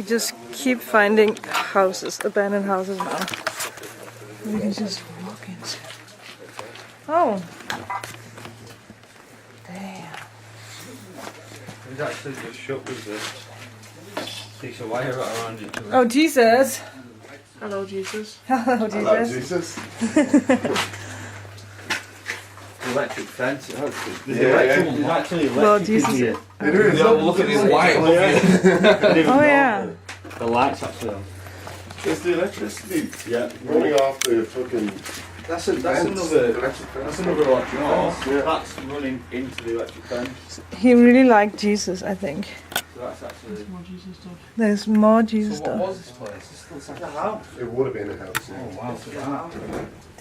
just keep finding houses, abandoned houses now. We can just walk into. Oh. Damn. It's actually just shut with this piece of wire around it. Oh, Jesus. Hello, Jesus. Hello, Jesus. Hello, Jesus. Electric fence. There's actually electric Well, Jesus. here. It is. Look at this light. Oh, yeah. The light's actually on. There's the electricity. Yeah. Running off the fucking. That's another electric fence. That's another electric Oh, fence. yeah. That's running into the electric fence. He really liked Jesus, I think. So that's actually. More Jesus stuff. There's more Jesus So what stuff. was this place? This looks like a house. It would have been a house. Oh wow, so that.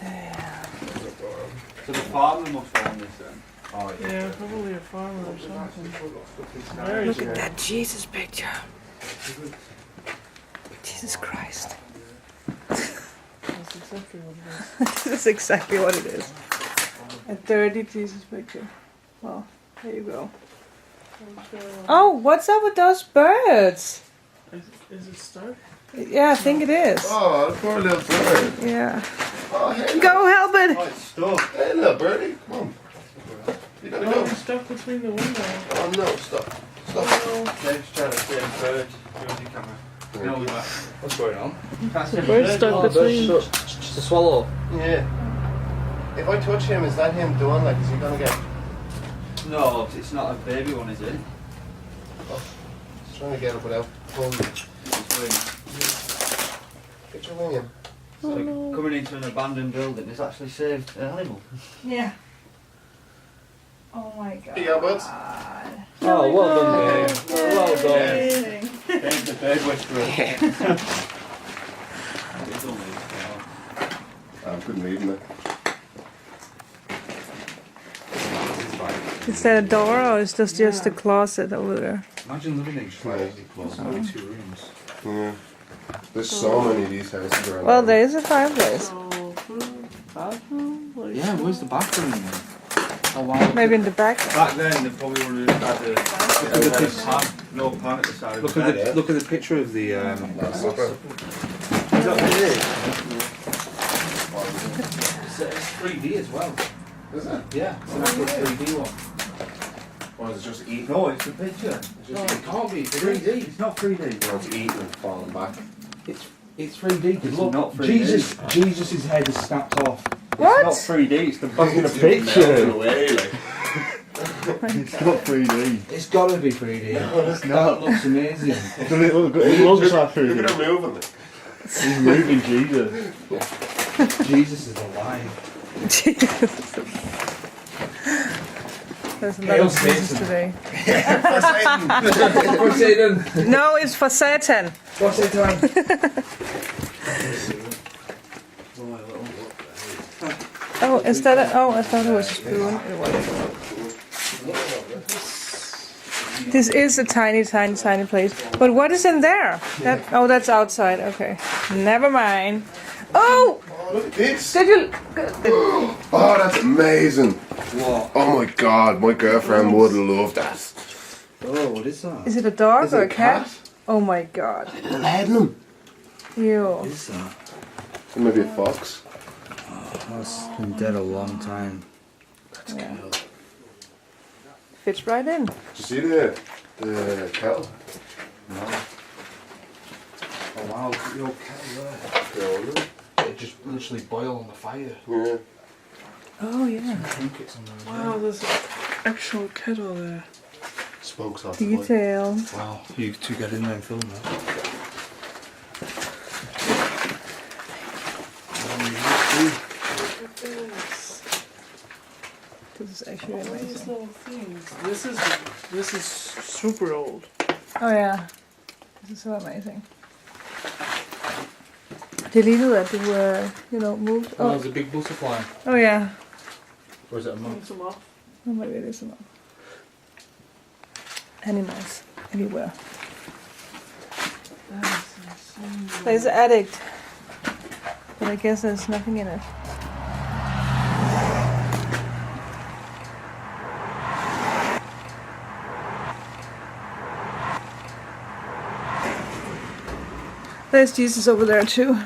Damn. So the farmer must own this then. Oh Yeah, probably a farmer or something. Very Look cool. at that Jesus picture. Jesus Christ. That's exactly what it is. This is exactly what it is. A dirty Jesus picture. Well, there you go. Oh, what's up with those birds? Is it stuck? Yeah, I think it is. Oh, the poor little bird. Yeah. Oh, hey, Go help it! it's stuck. hey, little birdie. Come on. You gotta Oh, go. it's stuck between the window. Oh, no. Stop. Stop. Dave's trying to see a bird. Where's your camera? No, we're back. What's going on? That's a Bird's bird. stuck Oh, between. Just a swallow. Yeah. If I touch him, is that him doing? Like, is he gonna get. No, it's not a baby one, is it? He's trying to get it without pulling. It's really- Get your wing in. So coming into an abandoned building has actually saved an animal. Yeah. Oh my god. Here you go, buds. Oh, well done, Dave. Well done. Dave's the bird whisperer. I'm good leaving it. Is that a door or is this just a closet over there? Imagine living in crazy close, only 2 rooms. Yeah. There's so many of these houses around. Well, there is a fireplace. So, bathroom? What is Yeah, that? where's the bathroom? Oh wow. Maybe in the back. Back then, they probably would have had a pan, no pan at the side of Look the at bed. the look at the picture of the Last supper. Is that what it is? It's 3D as well. Is it? Yeah, it's an actual 3D one. Or is it just eating? No, it's a picture. No, it can't be. It's 3D. It's not 3D. Or it's eating and falling back. It's 3D because It's look, not 3D. Jesus' head is snapped off. What? It's not 3D. It's the back of the It's picture. melting away, like. It's not 3D. It's gotta be 3D. it's That looks amazing. It looks like Look 3D. at her moving. He's moving Jesus. Jesus is alive. There's a lot Hail of Jesus Satan. today. What's Satan? No, it's for Satan. What's Satan? Oh, is that a, oh, I thought it was a spoon. It wasn't. This is a tiny, tiny, tiny place. But what is in there? That, oh, that's outside. Okay. Never mind. Oh! Oh, look at this. Did you... Oh, that's amazing. What? Oh my god, my girlfriend would love that. Oh, what is that? Is it a dog Is or it a cat? Oh my god. Lebanon. Ew. What is that? Maybe a fox. That's been dead a long time. Yeah. Fits right in. Did you see the kettle? No. Oh wow, look at your kettle Yeah. there. It just literally boil on the fire. Yeah. Oh yeah. Trinkets on there. Wow, there's an actual kettle there. Smokes off the wood. Detail. Wow, you two get in there and film that. This is actually All these amazing. little things. This is super old. Oh yeah. This is so amazing. Det lignede, at du, moved. Oh, Oh, there's a big butterfly. oh yeah. Or is it a moth? Put some off. Oh, maybe it is enough. Animals everywhere. There's an attic, but I guess there's nothing in it. There's Jesus over there too.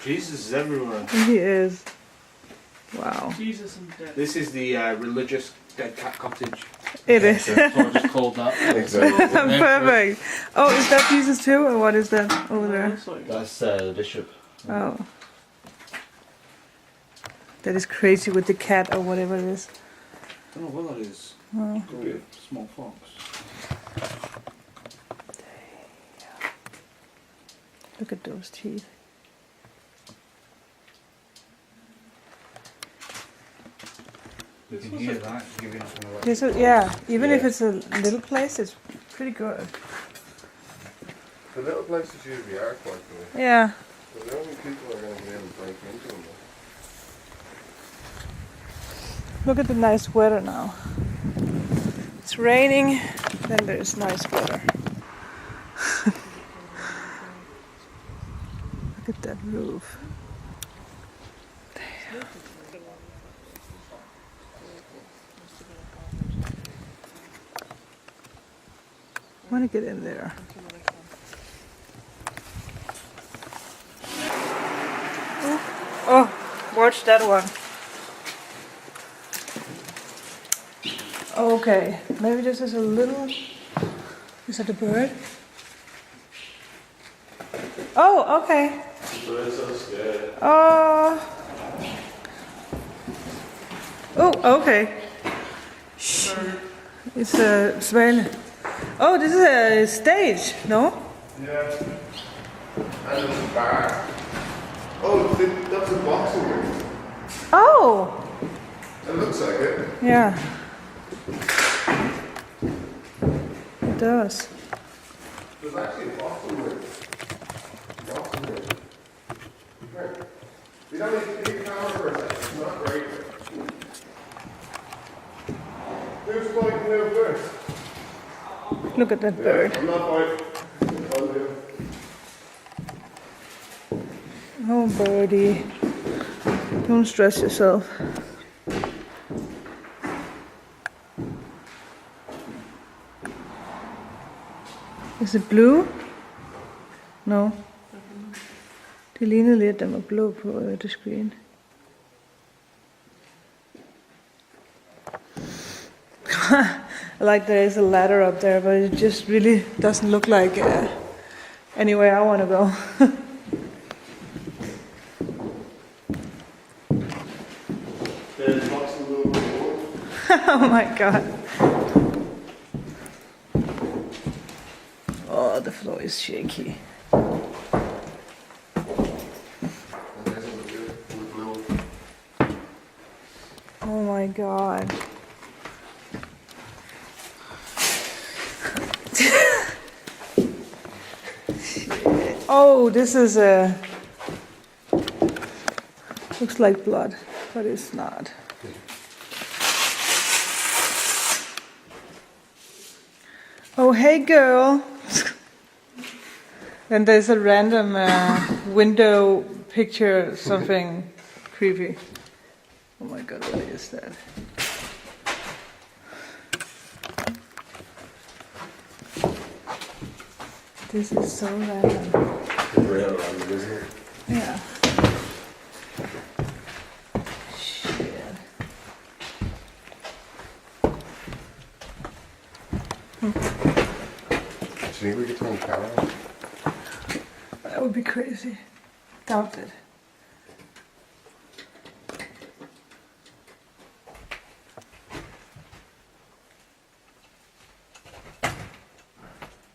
Jesus is everywhere. He is. Wow. Jesus and death. This is the religious dead cat cottage. It is. So I just called that. Exactly. Perfect. Oh, is that Jesus too, or what is that over there? Looks like That's the bishop. Oh. That is crazy with the cat or whatever it is. I don't know what that is. Oh. Could be a small fox. Look at those teeth. You can hear that giving up on the This is, yeah, even if it's a little place, it's pretty good. The little places usually are quite good. Yeah. But the only people are going to be able to break into them. Look at the nice weather now. It's raining, then there's nice weather. Look at that roof. I want to get in there. Oh, watch that one. Okay, maybe this is a little... Is that a bird? Oh, okay. Birds are scared. Oh, okay. Shh. It's a svane. Oh, this is a stage, no? Yeah. And there's a bar. Oh, that's a boxing ring. Oh! It looks like it. Yeah. It does. There's actually a boxing ring. Boxing ring. Right. We don't need to keep the camera for a second. It's not great. Who's fighting there first? Look at that bird. I'm not fighting. I'll do. Oh, birdie. Don't stress yourself. Is it blue? No. Det lignede lidt, at den var blå på det screen. Like there is a ladder up there, but it just really doesn't look like anywhere I want to go. There's boxing ring. Oh my god. Oh, the floor is shaky. Oh my god. Oh, this is a... Looks like blood, but it's not. Oh, hey girl. Then there's a random window picture, something creepy. Oh my god, what is that? This is so random. Real random, isn't it? Yeah. Shit. Do you think we could turn the camera on? That would be crazy. Doubt it.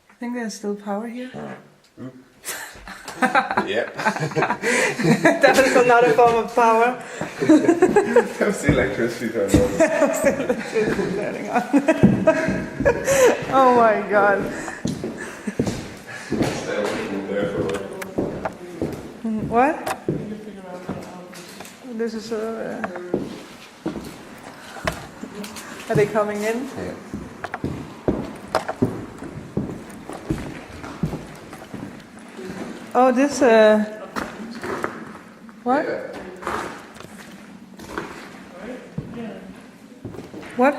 I think there's still power here. Yeah. That is another form of power. How's the electricity turned on? Turning on. Oh my god. Stay away there for a while. What? This is are they coming in? Yeah. Oh, this what? Yeah. What?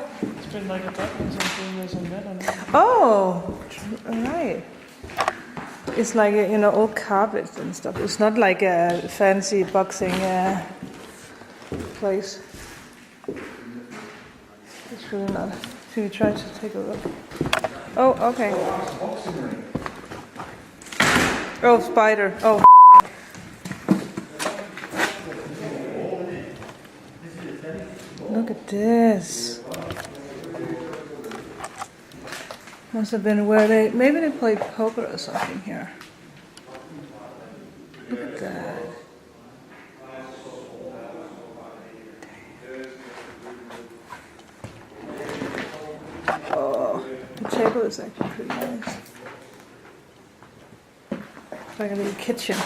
it's been like a button or something. There's a net on it. Oh, right. it's like you know, old carpets and stuff. It's not like a fancy boxing place. It's really not. Should we try to take a look? Oh, okay. Oh, spider. Oh. Look at this. Must have been where maybe they played poker or something here. Look at that. Oh, the table is actually pretty nice. It's like a little kitchen.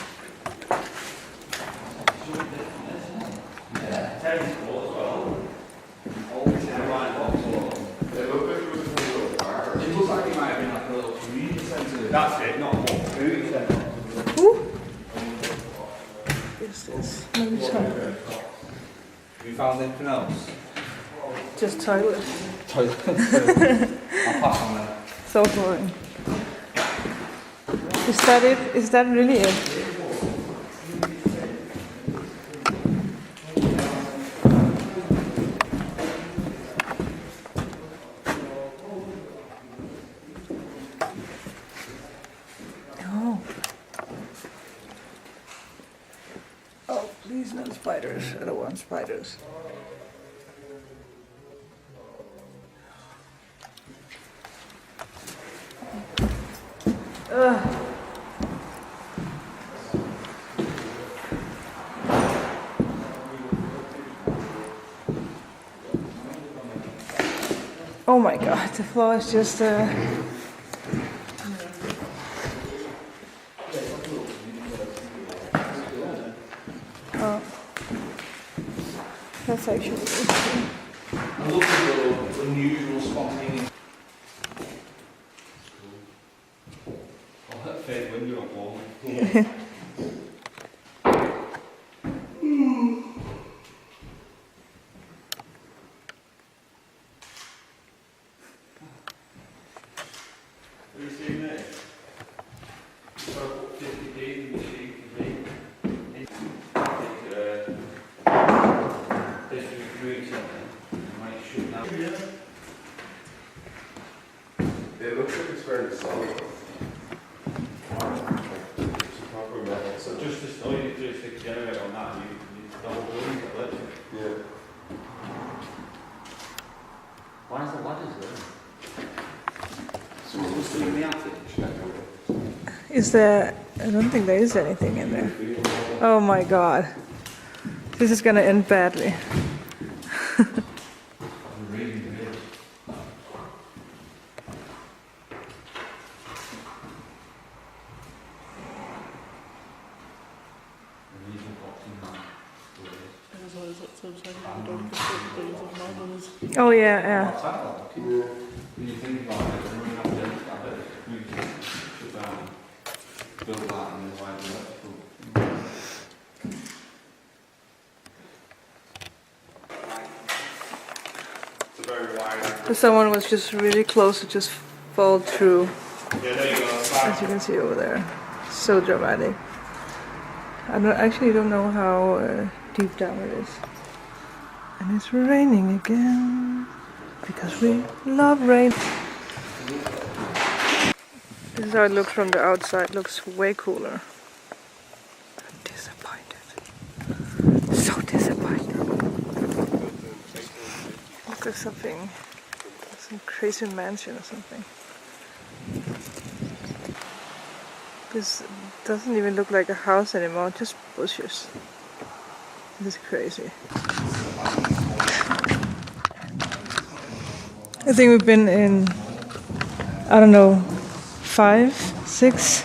That's it, not more food. Ooh. What is this? Let me try. Have you found anything else? Just toilet. Toilet. I'll pass on that. So boring. Is that it? Is that really it? Oh. Oh, please no spiders. I don't want spiders. Ugh. Oh my god, the floor is just Oh. That's actually interesting. I'm looking for unusual spontaneous. Oh, that fake window up wall. Have you seen this? So I put 50p in the machine for me. It looks like it's very solid. It's a proper metal. So just this, all you need to do is stick a generator on that and you double building the electric. Yeah. Why is the ladders there? Someone's still in the attic. Is there... I don't think there is anything in there. Oh my god. This is gonna end badly. Oh yeah, yeah. When you think about it, when you have to we shut down, build that and then why the electrical. It's a very wide. So someone was just really close to just fall through, Yeah, there you go. as you can see over there. So dramatic. Actually don't know how deep down it is. And it's raining again. Because we love rain. This is how it looks from the outside. Looks way cooler. I'm disappointed. So disappointed. Look at something. Some crazy mansion or something. This doesn't even look like a house anymore, just bushes. This is crazy. I think we've been in, I don't know, 5, 6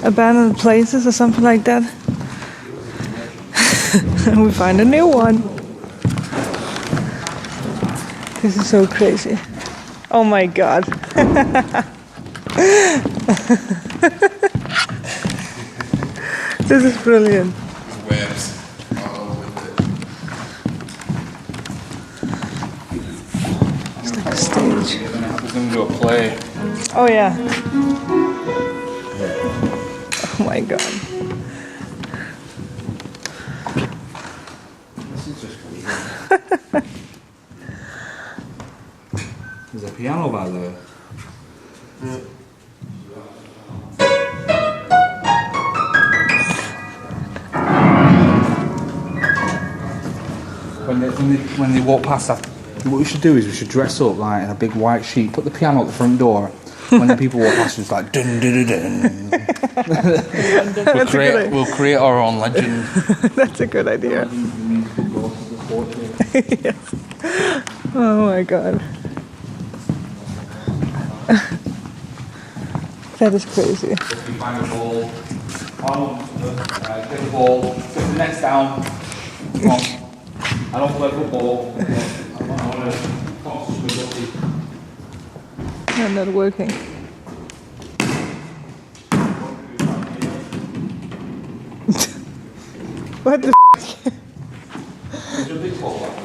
abandoned places or something like that. And we find a new one. This is so crazy. Oh my god. This is brilliant. Webs all over it. It's like a stage. We're going to do a play. Oh yeah. Oh my god. This is just weird. There's a piano by there. When they walk past that, what we should do is we should dress up like in a big white sheet, put the piano at the front door. When the people walk past, it's like dun dun dun dun. We'll create our own legend. That's a good idea. Yes. Oh my god. That is crazy. If you find a ball, get the ball, put the nets down. Come on. I don't play football. I want to toss with Bucky. I'm not working. What the f***? There's a big ball back there.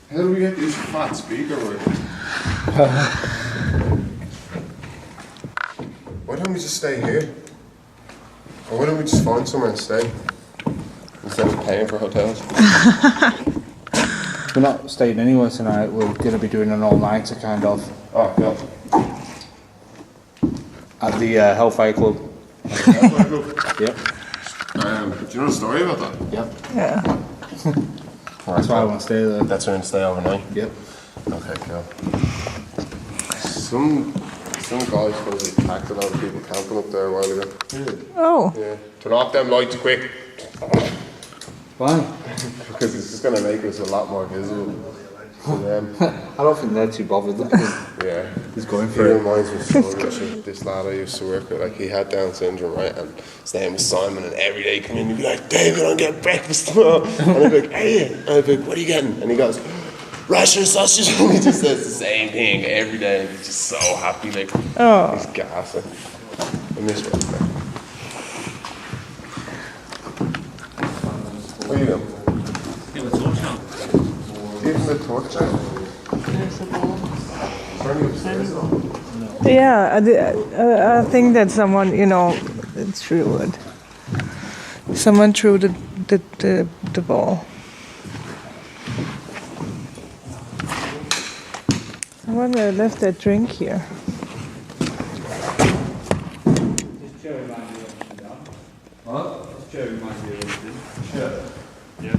How do we get this fat speaker working? Why don't we just stay here? Or why don't we just find somewhere and stay? Instead of paying for hotels. We're not staying anywhere tonight. We're going to be doing an all-nighter kind of Oh, God. at the Hellfire Club. Yep. Do you know the story about that? Yep. Yeah. That's why I want to stay there. That's where we stay overnight? Yep. Okay, cool. Some guys supposedly attacked a lot of people camping up there a while ago. Oh. Yeah. Turn off them lights quick. Why? Because it's just going to make us a lot more visible to them. I don't think they're too bothered. Look at him. Yeah. He's going He for it. reminds me so much of this lad I used to work with. Like, he had Down syndrome, right? And his name was Simon, and every day he'd come in and he'd be like, David, I'm getting breakfast tomorrow. And I'd be like, hey. And I'd be like, what are you getting? And he goes, rasher sausage. And he just says the same thing every day. And he's just so happy. Like, Oh. he's gassing. I miss work, man. What are you doing? Give it a torch now. Give him the torch out. Turn it upstairs, though. Yeah, I think that someone, you know, threw it. Someone threw the ball. Someone left their drink here. What? This chair reminds me of everything. Sure. Yeah.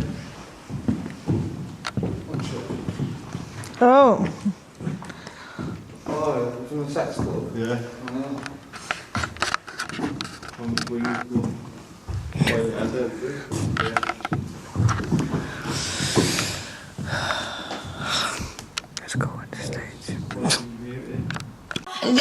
What chair? Oh. Oh, from the sex club? Yeah. Let's go on the stage. Don't